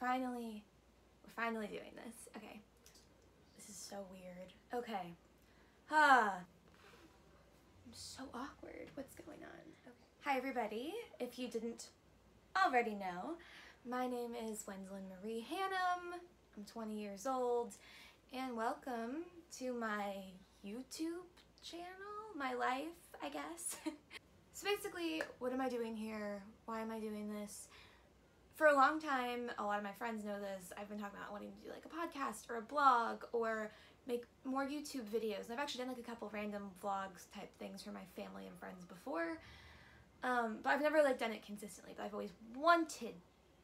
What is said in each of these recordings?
we're finally doing this. Okay. This is so weird. Okay. I'm so awkward. What's going on? Okay. Hi everybody. If you didn't already know, my name is Wendolyn Marie Hannum. I'm 20 years old, and welcome to my YouTube channel, my life, I guess. So basically, what am I doing here? Why am I doing this? For a long time, a lot of my friends know this, I've been talking about wanting to do like a podcast or a blog or make more YouTube videos. And I've actually done like a couple random vlogs type things for my family and friends before. But I've never like done it consistently, but I've always wanted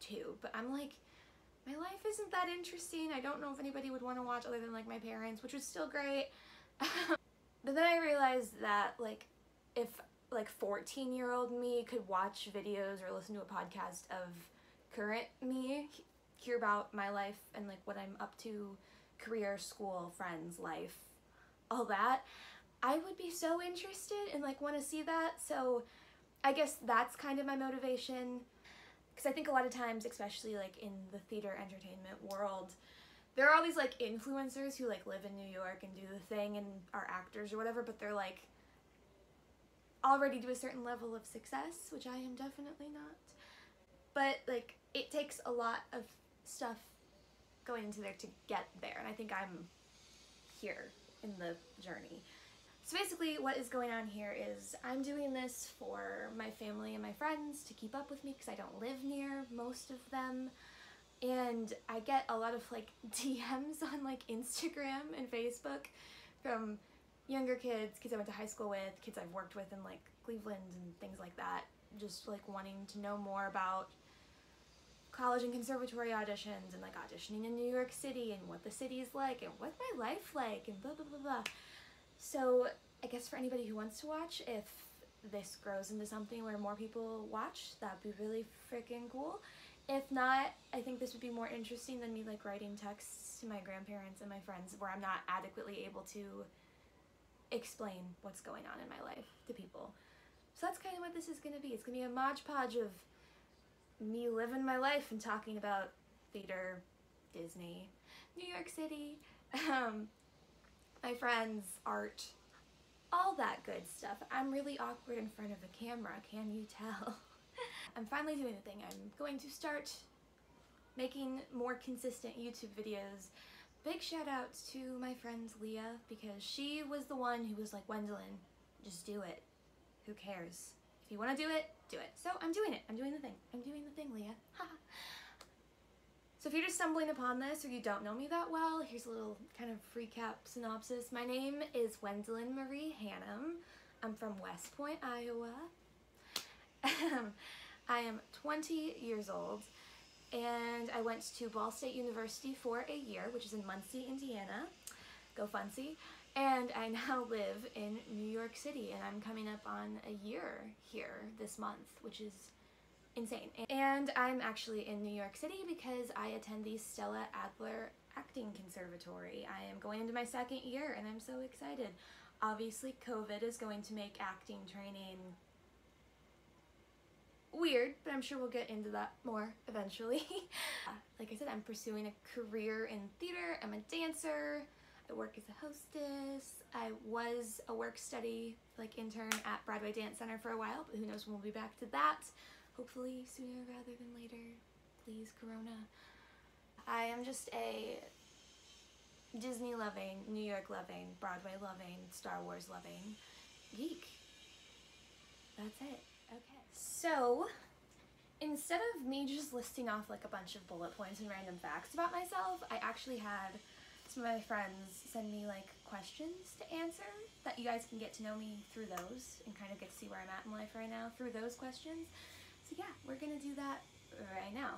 to. But I'm like, my life isn't that interesting. I don't know if anybody would want to watch other than like my parents, which was still great. But then I realized that like if like 14-year-old me could watch videos or listen to a podcast of current me, hear about my life and like what I'm up to, career, school, friends, life, all that, I would be so interested and like want to see that. So I guess that's kind of my motivation, because I think a lot of times, especially like in the theater entertainment world, there are all these like influencers who like live in New York and do the thing and are actors or whatever, but they're like already to a certain level of success, which I am definitely not. But like it takes a lot of stuff going into there to get there, and I think I'm here in the journey. So basically what is going on here is I'm doing this for my family and my friends to keep up with me, because I don't live near most of them, and I get a lot of like DMs on like Instagram and Facebook from younger kids I went to high school with, kids I've worked with in like Cleveland and things like that, just like wanting to know more about college and conservatory auditions and like auditioning in New York City and what the city's like and what's my life like and blah blah blah blah. So I guess for anybody who wants to watch, if this grows into something where more people watch, that'd be really freaking cool. If not, I think this would be more interesting than me like writing texts to my grandparents and my friends where I'm not adequately able to explain what's going on in my life to people. So that's kind of what this is going to be. It's going to be a modge podge of me living my life and talking about theater, Disney, New York City, my friends, art, all that good stuff. I'm really awkward in front of a camera, can you tell? I'm finally doing the thing. I'm going to start making more consistent YouTube videos. Big shout out to my friend Leah, because she was the one who was like, Wendolyn, just do it. Who cares? If you want to do it, do it. So I'm doing it. I'm doing the thing. I'm doing the thing, Leah. So if you're just stumbling upon this or you don't know me that well, here's a little kind of recap synopsis. My name is Wendolyn Marie Hannum. I'm from West Point, Iowa. I am 20 years old, and I went to Ball State University for a year, which is in Muncie, Indiana. Go Funcy. And I now live in New York City, and I'm coming up on a year here this month, which is insane. And I'm actually in New York City because I attend the Stella Adler Acting Conservatory. I am going into my second year, and I'm so excited. Obviously, COVID is going to make acting training weird, but I'm sure we'll get into that more eventually. Like I said, I'm pursuing a career in theater. I'm a dancer. I work as a hostess. I was a work-study like intern at Broadway Dance Center for a while, but who knows when we'll be back to that. Hopefully sooner rather than later. Please, Corona. I am just a Disney-loving, New York-loving, Broadway-loving, Star Wars-loving geek. That's it. Okay. So, instead of me just listing off like a bunch of bullet points and random facts about myself, I actually had some of my friends send me like questions to answer that you guys can get to know me through those and kind of get to see where I'm at in life right now through those questions. So yeah, we're gonna do that right now.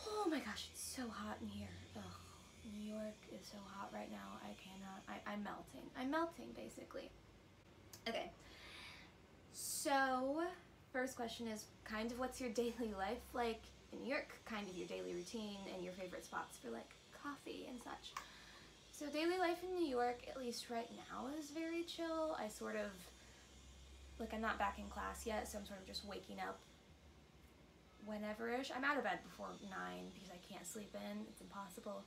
Oh my gosh, it's so hot in here. Ugh, New York is so hot right now. I cannot, I'm melting. I'm melting basically. Okay, so first question is kind of what's your daily life like in New York, kind of your daily routine and your favorite spots for like coffee and such. So daily life in New York, at least right now, is very chill. I sort of, like I'm not back in class yet, so I'm sort of just waking up whenever-ish. I'm out of bed before 9 because I can't sleep in. It's impossible.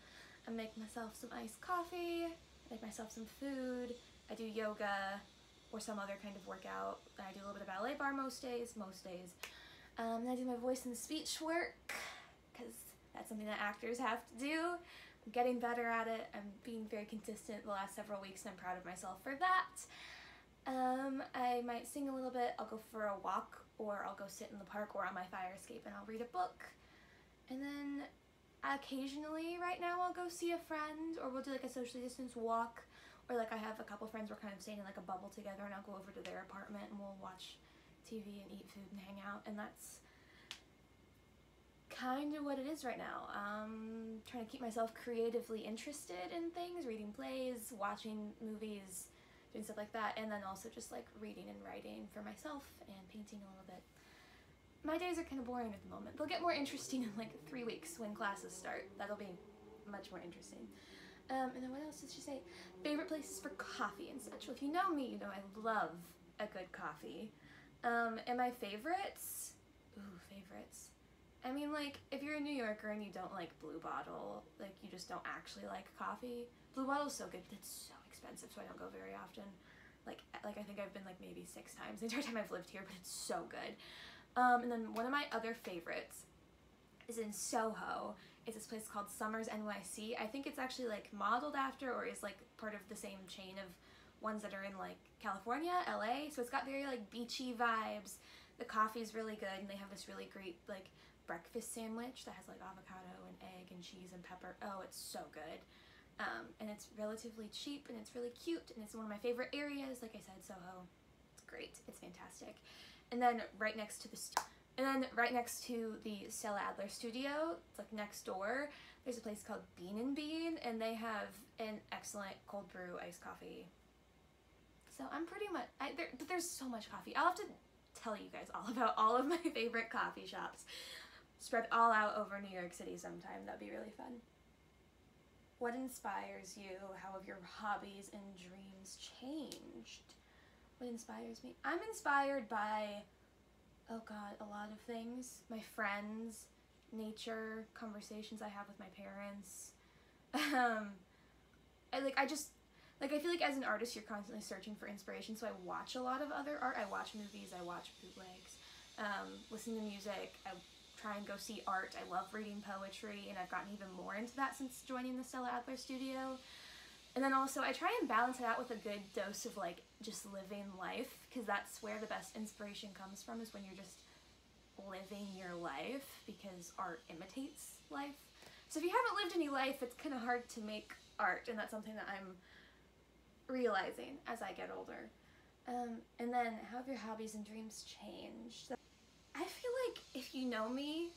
I make myself some iced coffee, make myself some food, I do yoga or some other kind of workout, and I do a little bit of ballet bar most days. Then I do my voice and speech work, because that's something that actors have to do. I'm getting better at it. I'm being very consistent the last several weeks, and I'm proud of myself for that. I might sing a little bit, I'll go for a walk, or I'll go sit in the park or on my fire escape and I'll read a book. And then occasionally, right now, I'll go see a friend, or we'll do like a socially distanced walk, or like I have a couple friends we're kind of staying in like a bubble together, and I'll go over to their apartment and we'll watch TV and eat food and hang out, and that's kind of what it is right now. Trying to keep myself creatively interested in things, reading plays, watching movies, doing stuff like that, and then also just like reading and writing for myself and painting a little bit. My days are kind of boring at the moment. They'll get more interesting in like 3 weeks when classes start. That'll be much more interesting. And then what else did she say? Favorite places for coffee and such. Well, if you know me, you know I love a good coffee. And my favorites? Ooh, favorites. I mean, like, if you're a New Yorker and you don't like Blue Bottle, like, you just don't actually like coffee. Blue Bottle's so good, but it's so expensive, so I don't go very often. Like I think I've been like maybe 6 times the entire time I've lived here, but it's so good. And then one of my other favorites is in Soho. It's this place called Summers NYC. I think it's actually like modeled after, or is like part of the same chain of ones that are in like California, LA. So it's got very like beachy vibes. The coffee's really good, and they have this really great like breakfast sandwich that has like avocado and egg and cheese and pepper. Oh, it's so good. And it's relatively cheap, and it's really cute, and it's one of my favorite areas. Like I said, Soho. It's great. It's fantastic. And then right next to the Stella Adler studio, it's like next door, there's a place called Bean and Bean, and they have an excellent cold brew iced coffee. So I'm pretty much, but there's so much coffee. I'll have to tell you guys all about all of my favorite coffee shops, spread all out over New York City sometime. That'd be really fun. What inspires you? How have your hobbies and dreams changed? What inspires me? I'm inspired by, oh God, a lot of things. My friends, nature, conversations I have with my parents. I feel like as an artist, you're constantly searching for inspiration, so I watch a lot of other art. I watch movies, I watch bootlegs, listen to music, I try and go see art. I love reading poetry, and I've gotten even more into that since joining the Stella Adler studio. And then also, I try and balance it out with a good dose of like just living life, because that's where the best inspiration comes from, is when you're just living your life, because art imitates life. So if you haven't lived any life, it's kind of hard to make art, and that's something that I'm realizing as I get older. And then, how have your hobbies and dreams changed? I feel like if you know me,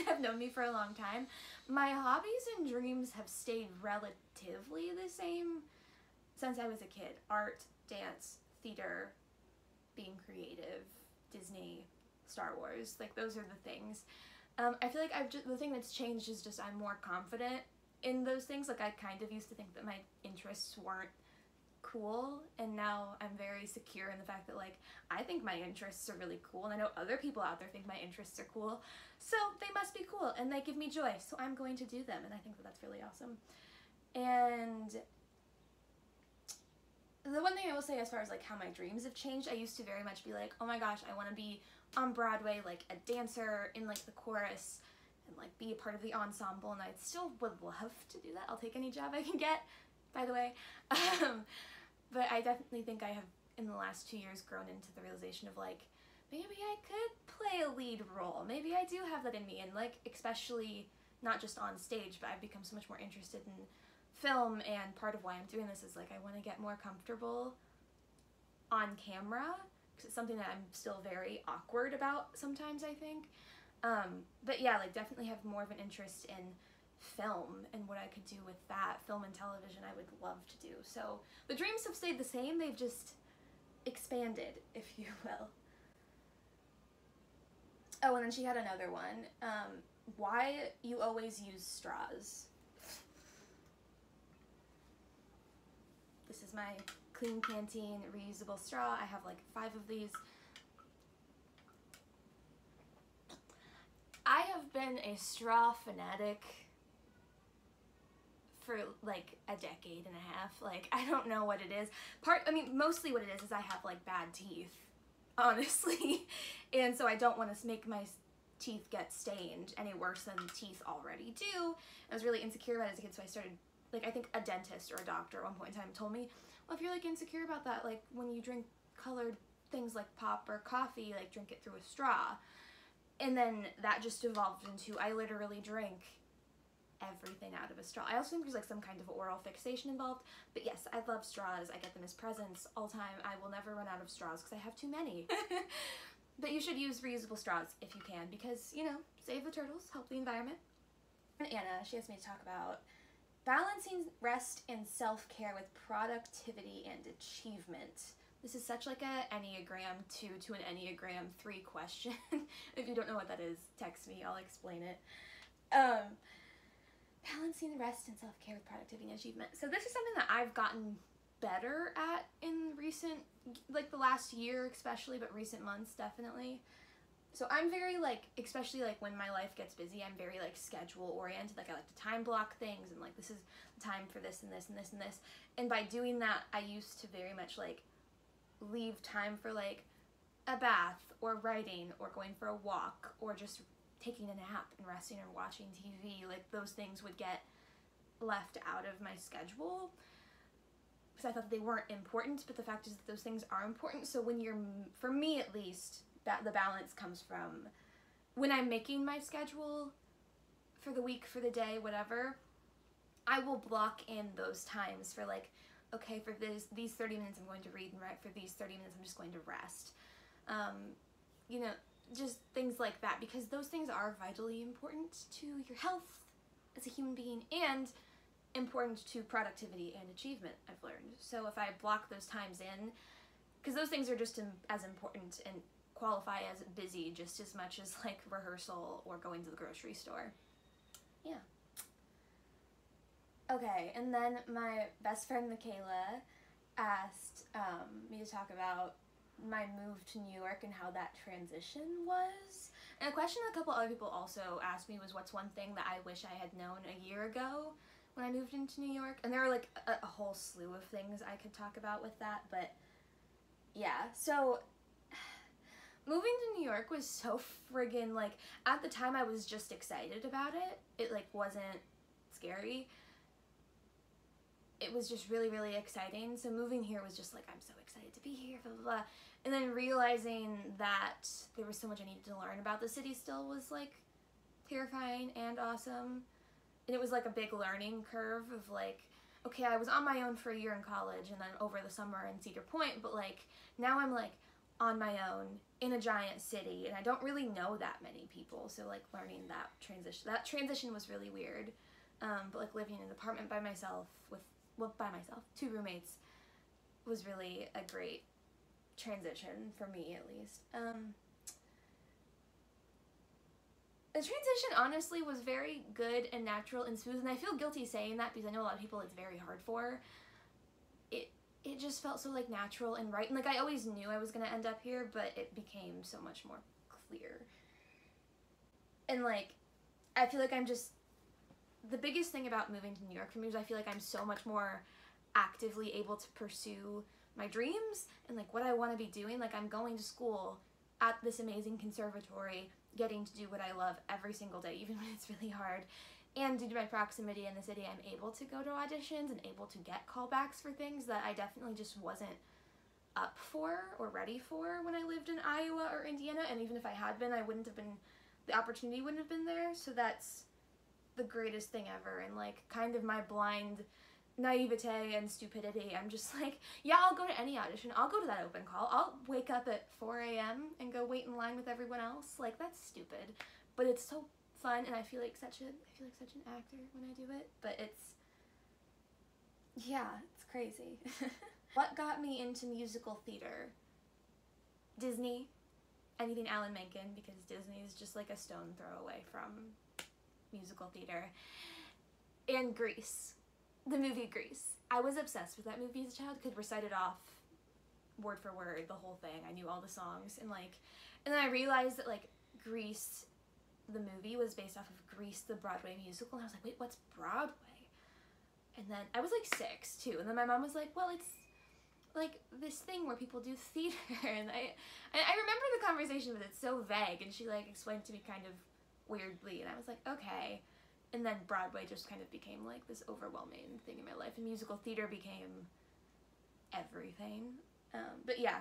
have known me for a long time, my hobbies and dreams have stayed relatively the same since I was a kid. Art, dance, theater, being creative, Disney, Star Wars, like those are the things. I feel like the thing that's changed is just I'm more confident in those things. Like I kind of used to think that my interests weren't cool, and now I'm very secure in the fact that like I think my interests are really cool, and I know other people out there think my interests are cool, so they must be cool and they give me joy, so I'm going to do them, and I think that that's really awesome. And the one thing I will say as far as like how my dreams have changed, I used to very much be like, oh my gosh, I want to be on Broadway, like a dancer in like the chorus, and like be a part of the ensemble, and I still would love to do that. I'll take any job I can get, by the way. But I definitely think I have, in the last 2 years, grown into the realization of like, maybe I could play a lead role. Maybe I do have that in me, and like, especially not just on stage, but I've become so much more interested in film, and part of why I'm doing this is like I want to get more comfortable on camera, because it's something that I'm still very awkward about sometimes, I think. But yeah, like definitely have more of an interest in film and what I could do with that. Film and television I would love to do. So the dreams have stayed the same, they've just expanded, if you will. Oh, and then she had another one. Why you always use straws. This is my Clean Canteen reusable straw. I have like 5 of these. been a straw fanatic for like a decade and a half. Like, I don't know what it is. Mostly what it is I have like bad teeth, honestly. And so I don't want to make my teeth get stained any worse than teeth already do. I was really insecure about it as a kid, so I started, like, I think a dentist or a doctor at one point in time told me, well, if you're like insecure about that, like when you drink colored things like pop or coffee, like drink it through a straw. And then that just evolved into, I literally drink everything out of a straw. I also think there's like some kind of oral fixation involved, but yes, I love straws. I get them as presents all the time. I will never run out of straws because I have too many. But you should use reusable straws if you can, because, you know, save the turtles, help the environment. And Anna, she asked me to talk about balancing rest and self-care with productivity and achievement. This is such like a Enneagram 2 to an Enneagram 3 question. If you don't know what that is, text me, I'll explain it. Balancing rest and self-care with productivity and achievement. So this is something that I've gotten better at in recent, like the last year especially, but recent months definitely. So I'm very like, especially like when my life gets busy, I'm very like schedule oriented. Like I like to time block things and like this is the time for this and this and this and this. And by doing that, I used to very much like leave time for like a bath or writing or going for a walk or just taking a nap and resting or watching TV. Like those things would get left out of my schedule because I thought they weren't important, but the fact is that those things are important. So when you're, for me at least, that the balance comes from when I'm making my schedule for the week, for the day, whatever, I will block in those times for like, okay, for these 30 minutes I'm going to read and write, for these 30 minutes I'm just going to rest. You know, just things like that, because those things are vitally important to your health as a human being and important to productivity and achievement, I've learned. So if I block those times in, because those things are just as important and qualify as busy just as much as like rehearsal or going to the grocery store. Yeah. Okay, and then my best friend Michaela asked me to talk about my move to New York and how that transition was. And a question a couple other people also asked me was, what's one thing that I wish I had known a year ago when I moved into New York? And there are like a whole slew of things I could talk about with that, but yeah. So moving to New York was so friggin', like, at the time I was just excited about it. It like wasn't scary. It was just really, really exciting. So moving here was just like, I'm so excited to be here, blah, blah, blah. And then realizing that there was so much I needed to learn about the city still was like terrifying and awesome. And it was like a big learning curve of like, okay, I was on my own for a year in college and then over the summer in Cedar Point, but like now I'm like on my own in a giant city and I don't really know that many people. So like learning that transition was really weird. But like living in an apartment by myself with, well, by myself, 2 roommates was really a great transition for me, at least. The transition honestly was very good and natural and smooth, and I feel guilty saying that because I know a lot of people it's very hard for. It just felt so like natural and right, and like I always knew I was gonna end up here, but it became so much more clear. And like, I feel like I'm just, the biggest thing about moving to New York for me is I feel like I'm so much more actively able to pursue my dreams and like what I want to be doing. Like I'm going to school at this amazing conservatory, getting to do what I love every single day, even when it's really hard. And due to my proximity in the city, I'm able to go to auditions and able to get callbacks for things that I definitely just wasn't up for or ready for when I lived in Iowa or Indiana. And even if I had been, the opportunity wouldn't have been there. So that's the greatest thing ever. And like kind of my blind naivete and stupidity, I'm just like, yeah, I'll go to any audition. I'll go to that open call. I'll wake up at 4 a.m. and go wait in line with everyone else. Like, that's stupid, but it's so fun, and I feel like such an actor when I do it. But it's crazy. What got me into musical theater? Disney, anything Alan Menken, because Disney is just like a stone throw away from musical theater. And Grease. The movie Grease. I was obsessed with that movie as a child, could recite it off word for word, the whole thing. I knew all the songs, and then I realized that like Grease the movie was based off of Grease, the Broadway musical, and I was like, wait, what's Broadway? And then I was like 6 too, and then my mom was like, well, it's like this thing where people do theater, and I remember the conversation, but it's so vague, and she like explained it to me kind of weirdly, and I was like, okay. And then Broadway just kind of became like this overwhelming thing in my life, and musical theater became everything. But yeah,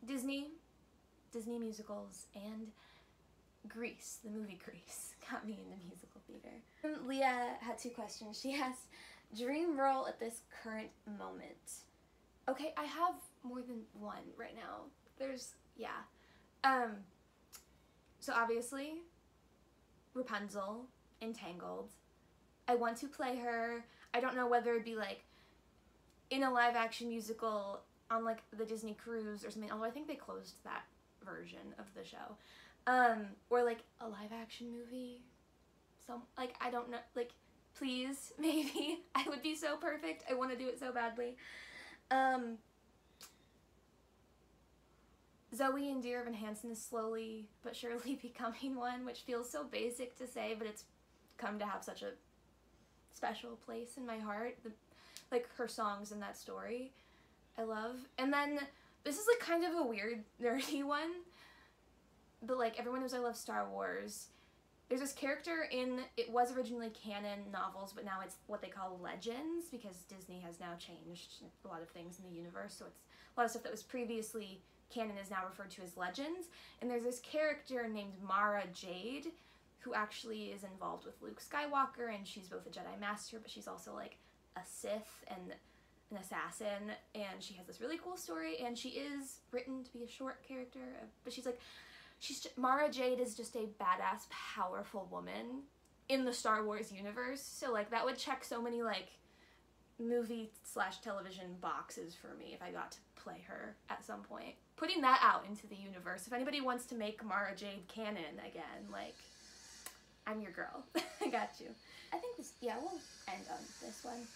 Disney musicals, and Grease, the movie Grease, got me into musical theater. Leah had 2 questions. She asked, dream role at this current moment. Okay, I have more than one right now. So obviously, Rapunzel, Entangled. I want to play her. I don't know whether it'd be like in a live action musical on like the Disney cruise or something, although I think they closed that version of the show. Or like a live action movie. Like, I don't know, like, please, maybe. I would be so perfect. I want to do it so badly. Zoe and Dear Evan Hansen is slowly but surely becoming one, which feels so basic to say, but it's come to have such a special place in my heart. Like, her songs in that story, I love. And then, this is like kind of a weird, nerdy one, but like, everyone knows I love Star Wars. There's this character it was originally canon novels, but now it's what they call legends, because Disney has now changed a lot of things in the universe, so it's a lot of stuff that was previously canon is now referred to as legends. And there's this character named Mara Jade, who actually is involved with Luke Skywalker, and she's both a Jedi Master, but she's also like a Sith and an assassin, and she has this really cool story, and she is written to be a short character, but Mara Jade is just a badass, powerful woman in the Star Wars universe, so like that would check so many like movie/television boxes for me if I got to play her at some point. Putting that out into the universe, if anybody wants to make Mara Jade canon again, like, I'm your girl. I got you. I think we'll end on this one.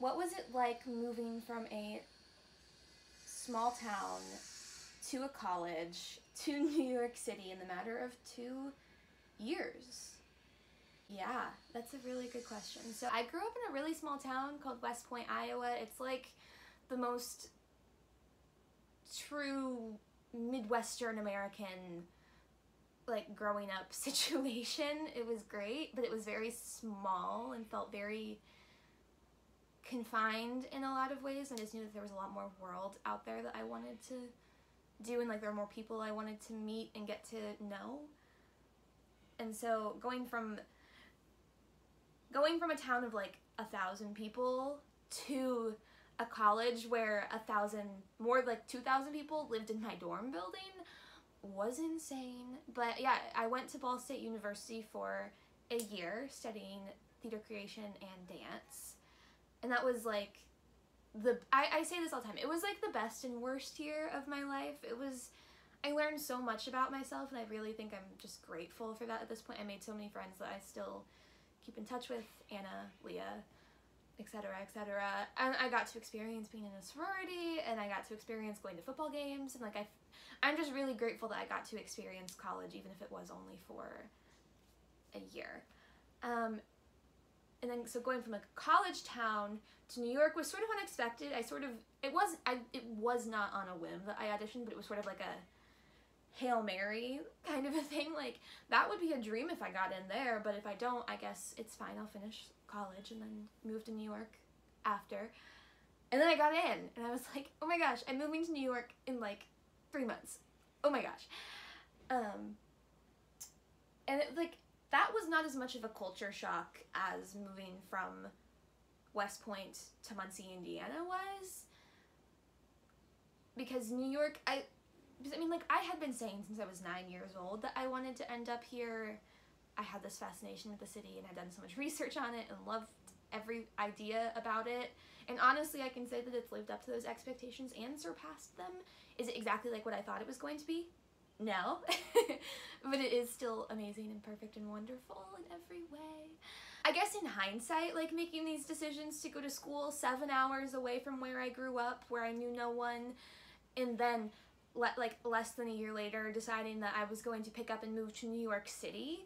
What was it like moving from a small town to a college to New York City in the matter of 2 years? Yeah, that's a really good question. So I grew up in a really small town called West Point, Iowa. It's like the most true Midwestern American like growing up situation. It was great, but it was very small and felt very confined in a lot of ways. I just knew that there was a lot more world out there that I wanted to do, and like there were more people I wanted to meet and get to know. And so going from a town of like 1,000 people to a college where 2,000 people lived in my dorm building was insane. But yeah, I went to Ball State University for a year studying theater creation and dance. And that was like I say this all the time, it was like the best and worst year of my life. I learned so much about myself, and I really think I'm just grateful for that at this point. I made so many friends that I still keep in touch with, Anna, Leah, etc., etc. And I got to experience being in a sorority, and I got to experience going to football games, and like I'm just really grateful that I got to experience college, even if it was only for a year. And then so going from like a college town to New York was sort of unexpected. It was not on a whim that I auditioned, but it was sort of like a Hail Mary kind of a thing. Like, that would be a dream if I got in there, but if I don't, I guess it's fine. I'll finish college and then move to New York after. And then I got in, and I was like, oh my gosh, I'm moving to New York in like 3 months. Oh my gosh. And that was not as much of a culture shock as moving from West Point to Muncie, Indiana was. Because New York, I had been saying since I was 9 years old that I wanted to end up here. I had this fascination with the city and had done so much research on it and loved every idea about it. And honestly, I can say that it's lived up to those expectations and surpassed them. Is it exactly like what I thought it was going to be? No. But it is still amazing and perfect and wonderful in every way. I guess in hindsight, like making these decisions to go to school 7 hours away from where I grew up, where I knew no one, and then like less than a year later, deciding that I was going to pick up and move to New York City.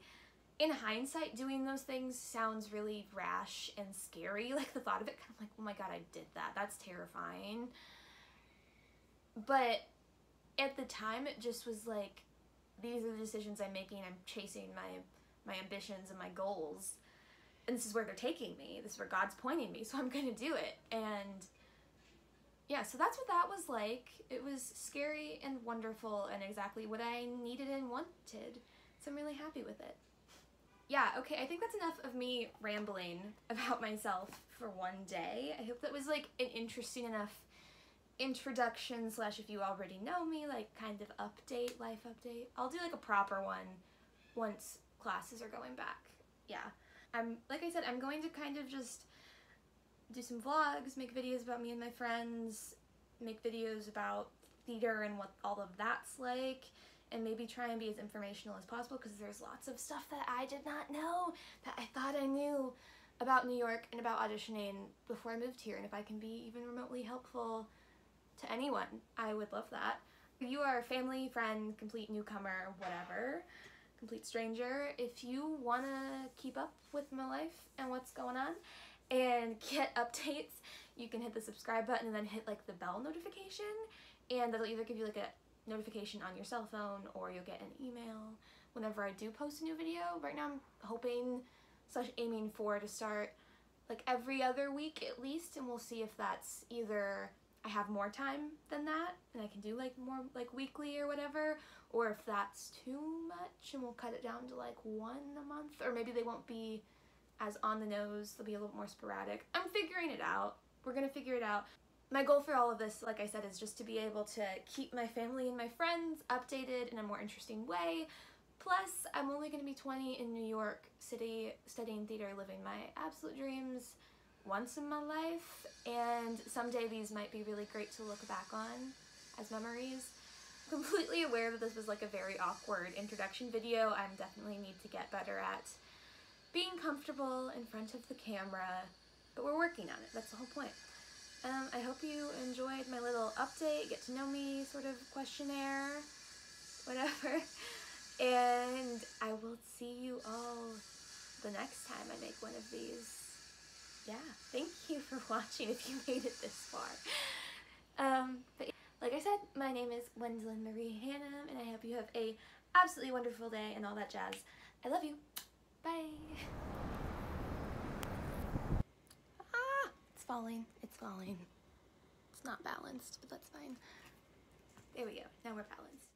In hindsight, doing those things sounds really rash and scary. Like the thought of it, I'm like, oh my god, I did that. That's terrifying. But at the time, it just was like, these are the decisions I'm making. I'm chasing my ambitions and my goals. And this is where they're taking me. This is where God's pointing me. So I'm going to do it. And yeah, so that's what that was like. It was scary and wonderful and exactly what I needed and wanted. So I'm really happy with it. Yeah, okay, I think that's enough of me rambling about myself for one day. I hope that was like an interesting enough introduction slash, if you already know me, like kind of update, life update. I'll do like a proper one once classes are going back. Yeah. Like I said, I'm going to kind of just do some vlogs, make videos about me and my friends, make videos about theater and what all of that's like, and maybe try and be as informational as possible because there's lots of stuff that I did not know that I thought I knew about New York and about auditioning before I moved here. And if I can be even remotely helpful to anyone, I would love that. If you are a family, friend, complete newcomer, whatever, complete stranger, if you want to keep up with my life and what's going on and get updates, you can hit the subscribe button and then hit like the bell notification, and that'll either give you like a notification on your cell phone or you'll get an email whenever I do post a new video. Right now I'm hoping slash aiming for to start like every other week at least, and we'll see if that's either I have more time than that and I can do like more like weekly or whatever, or if that's too much and we'll cut it down to like one a month, or maybe they won't be as on the nose, they'll be a little more sporadic. I'm figuring it out. We're gonna figure it out. My goal for all of this, like I said, is just to be able to keep my family and my friends updated in a more interesting way. Plus, I'm only gonna be 20 in New York City studying theater, living my absolute dreams once in my life, and someday these might be really great to look back on as memories. Completely aware that this was like a very awkward introduction video. I definitely need to get better at being comfortable in front of the camera, but we're working on it. That's the whole point. I hope you enjoyed my little update, get to know me sort of questionnaire, whatever, and I will see you all the next time I make one of these. Yeah, thank you for watching if you made it this far. But like I said, my name is Wendolyn Marie Hannum, and I hope you have a absolutely wonderful day and all that jazz. I love you. Bye. Ah, it's falling. It's falling. It's not balanced, but that's fine. There we go. Now we're balanced.